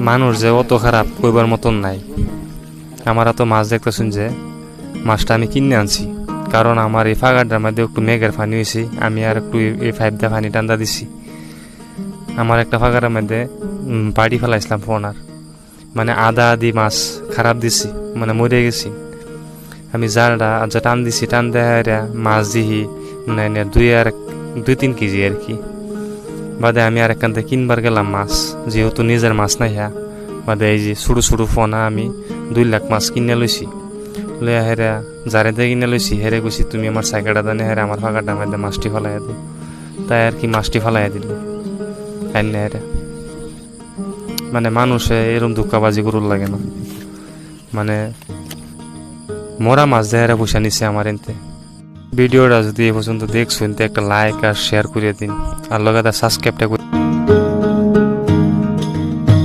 মানুষ যে অত খারাপ কইবার মতন নাই। আমার তো মাছ দেখতেছুন যে মাছটা আমি কিনে আনছি, কারণ আমার এই ফাগারটার মধ্যে একটু মেঘের পানি হয়েছে, আমি আর একটু এই পাইপ দিয়ে পানি টান্দা দিছি। আমার একটা ফাগারের মধ্যে বাড়ি ফেলাইছিলাম ফোনার, মানে আধা আধি মাছ খারাপ দিছি, মানে মরে গেছি। আমি জালটা যা টান দিছি, টান দেয়া মাছ দিহি মানে 2-3 কেজি আর কি। বাদে আমি আর এখান থেকে কিনবার গেলাম মাছ, যেহেতু নিজের মাছ নাই হ্যাঁ। বাদে এই যে ছোটো ছোটো ফোনা আমি 2 লাখ মাছ কিনে লইছি। লইয়া হেরা যারে দিয়ে কিনে লইছি হেরে কইছি তুমি আমার সাইকেলটা দানে হেরে আমার ফাঁকাটার মধ্যে মাছটি ফেলাইয়া দিল। তাই আর কি মাছটি ফেলাইয়া দিল আইনে হেরে। মানে মানুষে এরকম ধোঁকাবাজি করুর লাগে না, মানে মরা মাছ দিয়ে হেরা পয়সা নিছে আমার এনতে। ভিডিওটা যদি এ পর্যন্ত দেখছেন তো একটা লাইক আর শেয়ার করে দিন, আর লগে সাবস্ক্রাইবটা করে